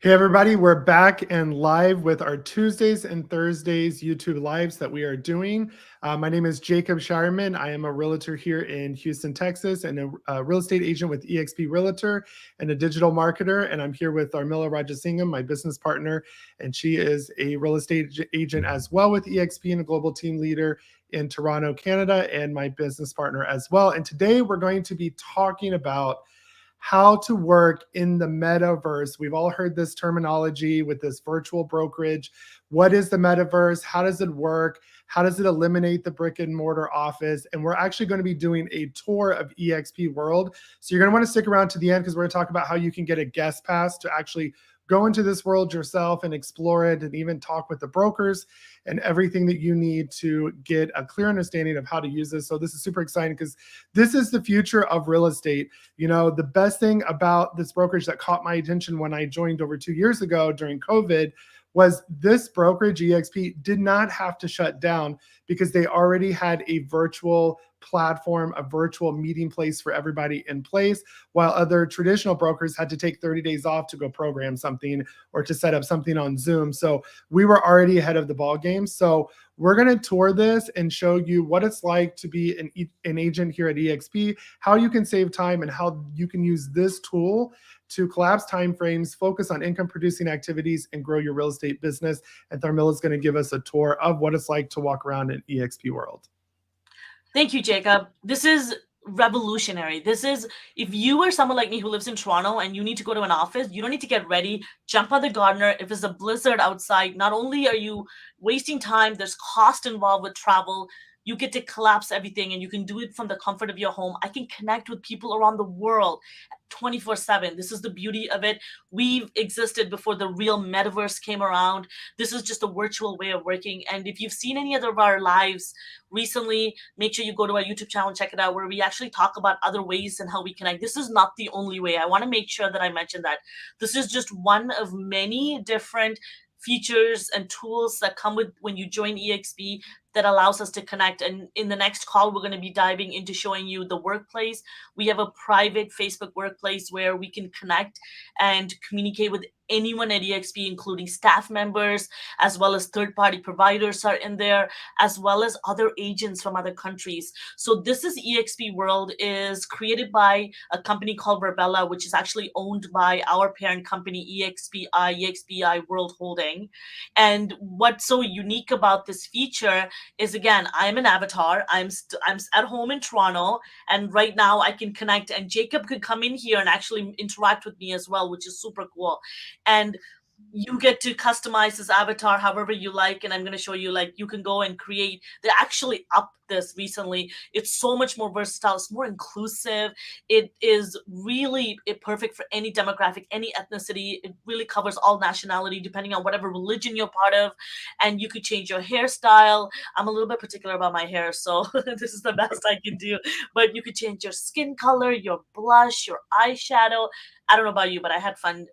Hey everybody, we're back and live with our Tuesdays and Thursdays YouTube lives that we are doing. My name is Jacob Shireman. I am a realtor here in Houston, Texas, and a real estate agent with eXp Realtor and a digital marketer. And I'm here with Armila Rajasingham, my business partner, and she is a real estate agent as well with eXp and a global team leader in Toronto, Canada, and my business partner as well. And today we're going to be talking about how to work in the metaverse. We've all heard this terminology with this virtual brokerage. What is the metaverse? How does it work? How does it eliminate the brick and mortar office? And we're actually going to be doing a tour of eXp World. So you're going to want to stick around to the end because we're going to talk about how you can get a guest pass to actually go into this world yourself and explore it and even talk with the brokers and everything that you need to get a clear understanding of how to use this. So this is super exciting because this is the future of real estate. You know, the best thing about this brokerage that caught my attention when I joined over 2 years ago during COVID was this brokerage, eXp, did not have to shut down because they already had a virtual platform, a virtual meeting place for everybody in place, while other traditional brokers had to take 30 days off to go program something or to set up something on Zoom. So we were already ahead of the ball game. So we're going to tour this and show you what it's like to be an agent here at eXp, how you can save time, and how you can use this tool to collapse timeframes, focus on income producing activities, and grow your real estate business. And Tharmila is going to give us a tour of what it's like to walk around in eXp World. Thank you, Jacob. This is revolutionary. This is, if you are someone like me who lives in Toronto and you need to go to an office, you don't need to get ready, jump on the Gardener. If it's a blizzard outside, not only are you wasting time, there's cost involved with travel. You get to collapse everything and you can do it from the comfort of your home. I can connect with people around the world 24/7. This is the beauty of it. We've existed before the real metaverse came around. This is just a virtual way of working. And if you've seen any other of our lives recently, make sure you go to our YouTube channel and check it out, where we actually talk about other ways and how we connect. This is not the only way. I want to make sure that I mention that. This is just one of many different features and tools that come with when you join eXp that allows us to connect. And in the next call, we're going to be diving into showing you the workplace. We have a private Facebook workplace where we can connect and communicate with anyone at eXp, including staff members, as well as third-party providers are in there, as well as other agents from other countries. So this is eXp World, is created by a company called Verbella, which is actually owned by our parent company, eXp World Holding. And what's so unique about this feature is, again, I'm an avatar. I'm at home in Toronto, and right now I can connect, and Jacob could come in here and actually interact with me as well, which is super cool. And you get to customize this avatar however you like, and I'm going to show you, like, you can go and create. They actually upped this recently. It's so much more versatile, it's more inclusive. It is really perfect for any demographic, any ethnicity. It really covers all nationality depending on whatever religion you're part of. And you could change your hairstyle. I'm a little bit particular about my hair, so this is the best I can do. But you could change your skin color, your blush, your eyeshadow. I don't know about you, but I had fun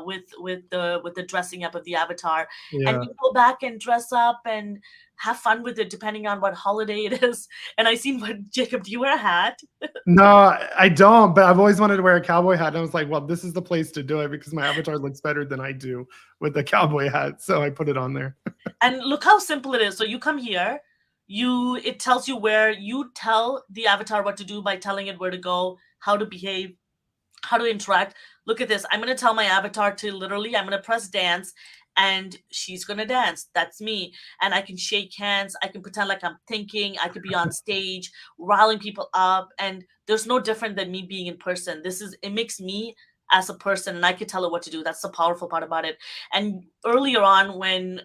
with the dressing up of the avatar. And Yeah. you go back and dress up and have fun with it depending on what holiday it is. And I seen, what, Jacob, do you wear a hat? No, I don't, but I've always wanted to wear a cowboy hat. And I was like, well, this is the place to do it because my avatar looks better than I do with the cowboy hat. So I put it on there. And look how simple it is. So you come here, it tells you where, you tell the avatar what to do by telling it where to go, how to behave, how to interact. Look at this. I'm going to tell my avatar to literally, I'm going to press dance, and she's going to dance. That's me. And I can shake hands. I can pretend like I'm thinking. I could be on stage, riling people up. And there's no different than me being in person. It makes me as a person, and I could tell it what to do. That's the powerful part about it. And earlier on, when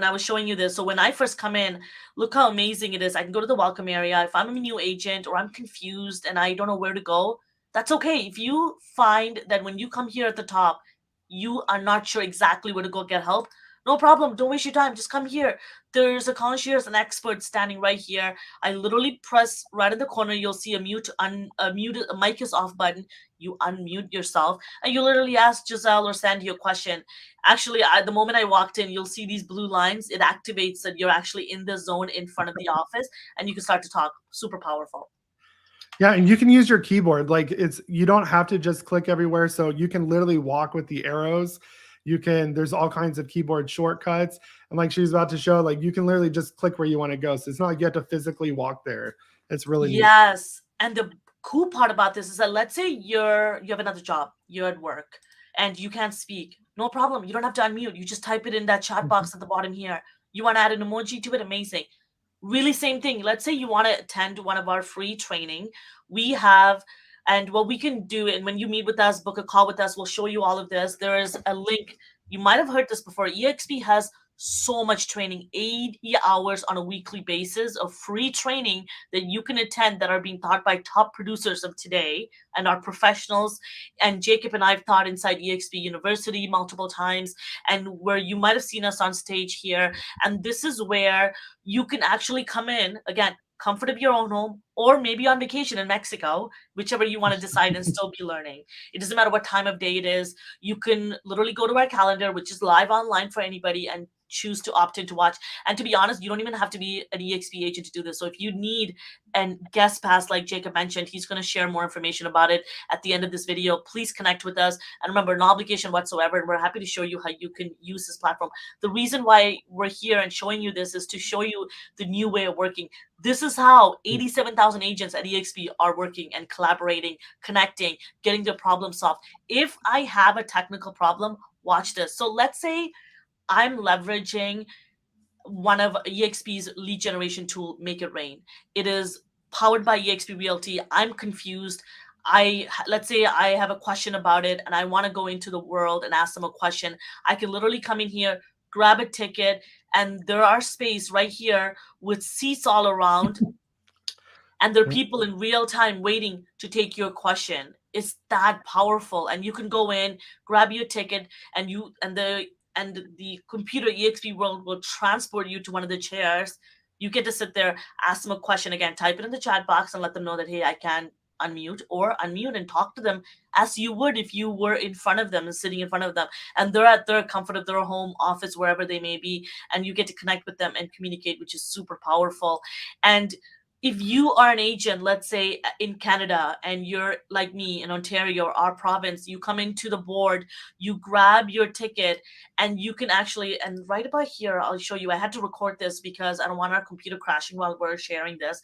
I was showing you this, so when I first come in, look how amazing it is. I can go to the welcome area. If I'm a new agent or I'm confused and I don't know where to go, that's okay. If you find that when you come here at the top, you are not sure exactly where to go get help, no problem. Don't waste your time. Just come here. There's a concierge, an expert standing right here. I literally press right in the corner. You'll see a mic is off button. You unmute yourself and you literally ask Giselle or Sandy a question. Actually, the moment I walked in, you'll see these blue lines. It activates that you're actually in the zone in front of the office, and you can start to talk. Super powerful. Yeah, and you can use your keyboard. Like, you don't have to just click everywhere. So you can literally walk with the arrows. There's all kinds of keyboard shortcuts. And like she was about to show, like you can literally just click where you want to go. So it's not like you have to physically walk there. It's really neat. Yes. And the cool part about this is that let's say you have another job, you're at work and you can't speak. No problem. You don't have to unmute. You just type it in that chat Mhm. box at the bottom here. You want to add an emoji to it? Amazing. Really same thing. Let's say you want to attend one of our free training. We have, and what we can do, and when you meet with us, book a call with us, we'll show you all of this. There is a link. You might have heard this before. EXP has so much training, 80 hours on a weekly basis of free training that you can attend that are being taught by top producers of today and our professionals. And Jacob and I've taught inside EXP University multiple times, and where you might have seen us on stage here. And this is where you can actually come in again, comfort of your own home, or maybe on vacation in Mexico, whichever you want to decide, and still be learning. It doesn't matter what time of day it is. You can literally go to our calendar, which is live online for anybody, and choose to opt in to watch. And to be honest, you don't even have to be an EXP agent to do this. So if you need a guest pass, like Jacob mentioned, he's going to share more information about it at the end of this video. Please connect with us. And remember, no obligation whatsoever. And we're happy to show you how you can use this platform. The reason why we're here and showing you this is to show you the new way of working. This is how 87,000 agents at eXp are working and collaborating, connecting, getting their problem solved. If I have a technical problem, watch this. So let's say I'm leveraging one of eXp's lead generation tool, Make It Rain. It is powered by eXp Realty. I'm confused. Let's say I have a question about it and I want to go into the world and ask them a question. I can literally come in here, grab a ticket, and there are space right here with seats all around, and there are Yep. people in real time waiting to take your question. It's that powerful, and you can go in, grab your ticket, and the computer EXP world will transport you to one of the chairs. You get to sit there, ask them a question again, type it in the chat box, and let them know that, hey, I can unmute, or unmute and talk to them as you would if you were in front of them and sitting in front of them, and they're at their comfort of their home office, wherever they may be, and you get to connect with them and communicate, which is super powerful. And if you are an agent, let's say in Canada, and you're like me in Ontario, our province, you come into the board, you grab your ticket, and you can actually, and right about here, I'll show you. I had to record this because I don't want our computer crashing while we're sharing this.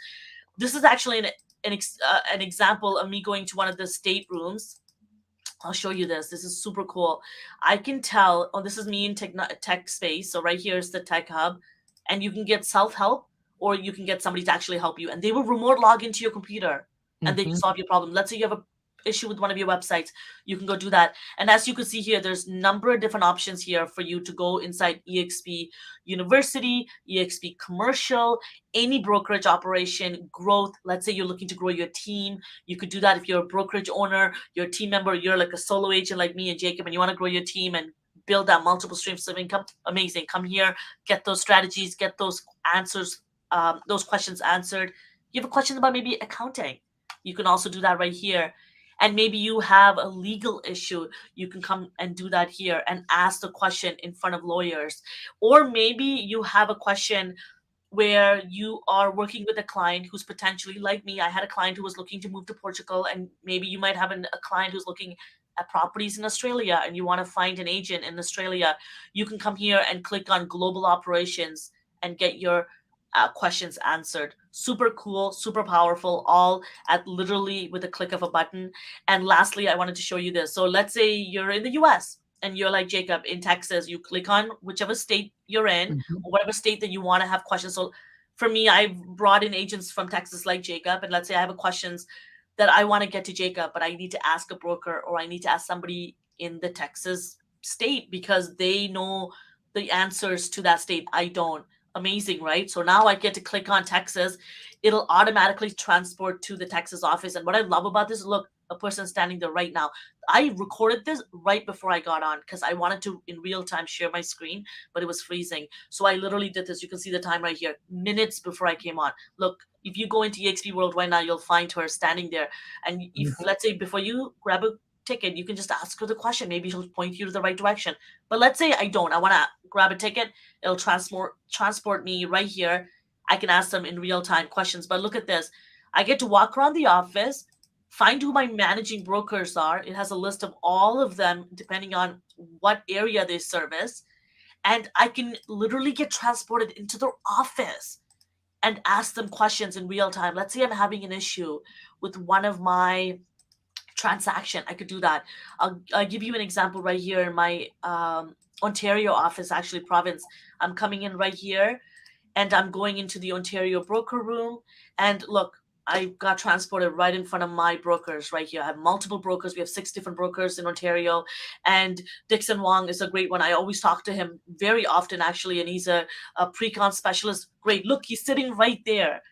This is actually an example of me going to one of the state rooms. I'll show you this. This is super cool. I can tell, oh, this is me in tech space. So right here is the tech hub, and you can get self-help, or you can get somebody to actually help you, and they will remote log into your computer and they can Mhm. solve your problem. Let's say you have a issue with one of your websites, you can go do that. And as you can see here, there's number of different options here for you to go inside EXP University, EXP Commercial, any brokerage operation, growth. Let's say you're looking to grow your team. You could do that if you're a brokerage owner, you're a team member, you're like a solo agent like me and Jacob, and you want to grow your team and build that multiple streams of income. Amazing. Come here, get those strategies, get those answers, those questions answered. You have a question about maybe accounting, you can also do that right here. And maybe you have a legal issue, you can come and do that here and ask the question in front of lawyers. Or maybe you have a question where you are working with a client who's potentially like me. I had a client who was looking to move to Portugal, and maybe you might have a client who's looking at properties in Australia and you want to find an agent in Australia. You can come here and click on global operations and get your questions answered. Super cool, super powerful, all at literally with a click of a button. And lastly, I wanted to show you this. So let's say you're in the US and you're like Jacob in Texas. You click on whichever state you're in, Mhm. or whatever state that you want to have questions. So for me, I've brought in agents from Texas like Jacob, and let's say I have a questions that I want to get to Jacob, but I need to ask a broker, or I need to ask somebody in the Texas state because they know the answers to that state. I don't. Amazing, right? So now I get to click on Texas. It'll automatically transport to the Texas office. And what I love about this, look, a person standing there right now. I recorded this right before I got on because I wanted to in real time share my screen, but it was freezing. So I literally did this. You can see the time right here, minutes before I came on. Look, if you go into eXp World right now, you'll find her standing there. And if, Mhm. let's say, before you grab a ticket, you can just ask her the question. Maybe she'll point you to the right direction. But let's say I don't. I want to grab a ticket. It'll transport me right here. I can ask them in real time questions. But look at this. I get to walk around the office. find who my managing brokers are. It has a list of all of them depending on what area they service. And I can literally get transported into their office and ask them questions in real time. Let's say I'm having an issue with one of my transaction. I could do that. I'll give you an example right here in my Ontario office, actually province. I'm coming in right here and I'm going into the Ontario broker room. And look, I got transported right in front of my brokers right here. I have multiple brokers. We have 6 different brokers in Ontario. And Dixon Wong is a great one. I always talk to him very often, actually. And he's a pre-con specialist. Great. Look, he's sitting right there.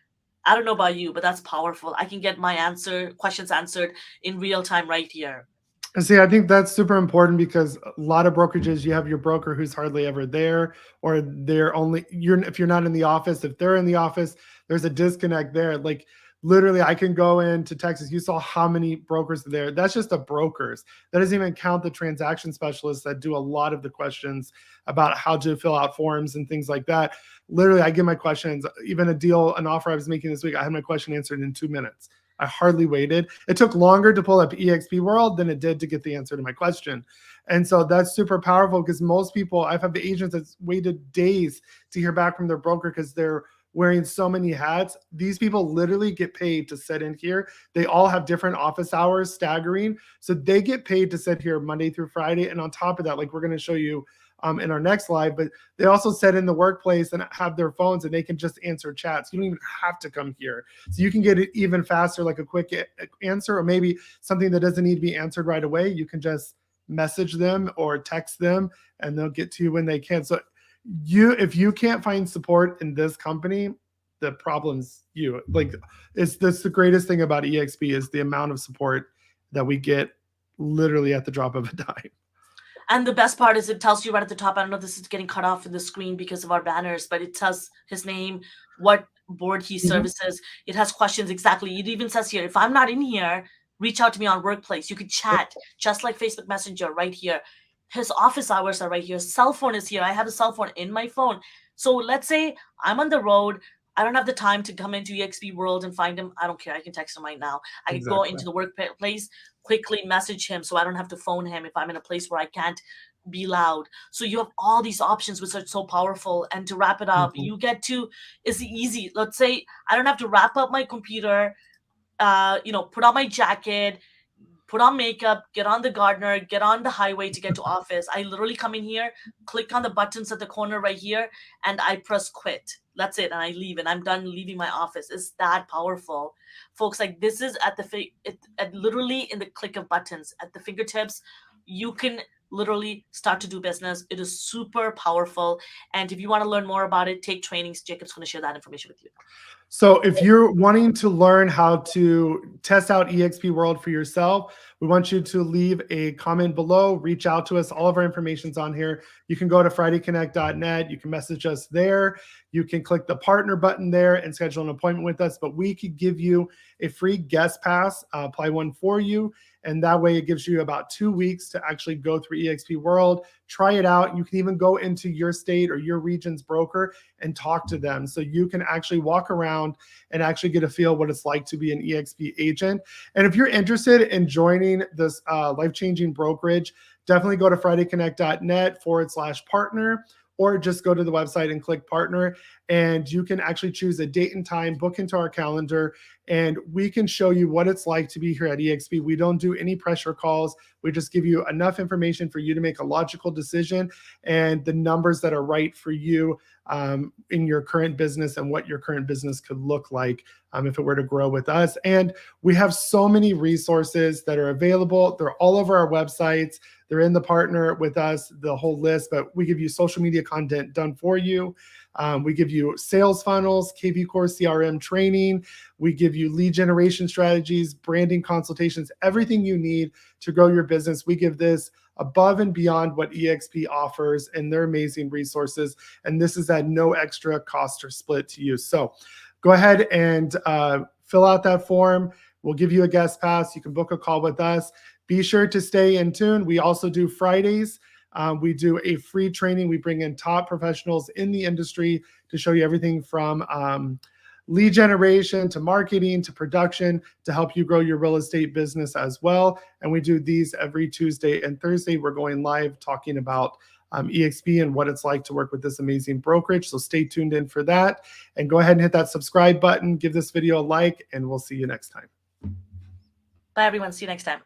I don't know about you, but that's powerful. I can get my questions answered in real time right here. And see, I think that's super important because a lot of brokerages, you have your broker who's hardly ever there, or they're only if you're not in the office, if they're in the office, there's a disconnect there. Like literally, I can go into Texas. You saw how many brokers are there. That's just the brokers. That doesn't even count the transaction specialists that do a lot of the questions about how to fill out forms and things like that. Literally, I get my questions. Even an offer I was making this week, I had my question answered in 2 minutes. I hardly waited. It took longer to pull up eXp World than it did to get the answer to my question. And so that's super powerful because most people, I've had the agents that's waited days to hear back from their broker because they're wearing so many hats. These people literally get paid to sit in here. They all have different office hours, staggering. So they get paid to sit here Monday through Friday. And on top of that, like we're going to show you in our next slide, but they also sit in the workplace and have their phones and they can just answer chats. You don't even have to come here. So you can get it even faster, like a quick answer, or maybe something that doesn't need to be answered right away. You can just message them or text them and they'll get to you when they can. So if you can't find support in this company, the problem's you. Like that's the greatest thing about eXp is the amount of support that we get literally at the drop of a dime. And the best part is it tells you right at the top. I don't know if this is getting cut off in the screen because of our banners, but it tells his name, what board he services. It has questions exactly. It even says here, if I'm not in here, reach out to me on Workplace. You could chat just like Facebook Messenger right here. His office hours are right here. Cell phone is here. I have a cell phone in my phone. So let's say I'm on the road. I don't have the time to come into eXp World and find him. I don't care. I can text him right now. I can go into the workplace, quickly message him so I don't have to phone him if I'm in a place where I can't be loud. So you have all these options which are so powerful. And to wrap it up, you get to, it's easy. Let's say I don't have to wrap up my computer, put on my jacket, put on makeup, get on the gardener, get on the highway to get to office. I literally come in here, click on the buttons at the corner right here, and I press quit. That's it. And I leave and I'm done leaving my office. It's that powerful. Folks, like this is at literally in the click of buttons at the fingertips. You can literally start to do business. It is super powerful. And if you want to learn more about it, take trainings. Jacob's going to share that information with you. So if you're wanting to learn how to test out eXp World for yourself, we want you to leave a comment below, reach out to us. All of our information's on here. You can go to FridayConnect.net. You can message us there. You can click the partner button there and schedule an appointment with us, but we could give you a free guest pass, apply one for you. And that way it gives you about 2 weeks to actually go through eXp World, try it out. You can even go into your state or your region's broker and talk to them. So you can actually walk around and actually get a feel what it's like to be an eXp agent. And if you're interested in joining this life-changing brokerage, definitely go to FridayConnect.net/partner, or just go to the website and click partner, and you can actually choose a date and time, book into our calendar, and we can show you what it's like to be here at eXp. We don't do any pressure calls. We just give you enough information for you to make a logical decision and the numbers that are right for you in your current business and what your current business could look like if it were to grow with us. And we have so many resources that are available. They're all over our websites. They're in the partner with us, the whole list, but we give you social media content done for you. We give you sales funnels, KV Core CRM training. We give you lead generation strategies, branding consultations, everything you need to grow your business. We give this above and beyond what eXp offers and their amazing resources. And this is at no extra cost or split to you. So go ahead and fill out that form. We'll give you a guest pass. You can book a call with us. Be sure to stay in tune. We also do Fridays. We do a free training. We bring in top professionals in the industry to show you everything from lead generation to marketing to production to help you grow your real estate business as well. And we do these every Tuesday and Thursday. We're going live talking about eXp and what it's like to work with this amazing brokerage. So stay tuned in for that, and go ahead and hit that subscribe button, give this video a like, and we'll see you next time. Bye everyone, see you next time.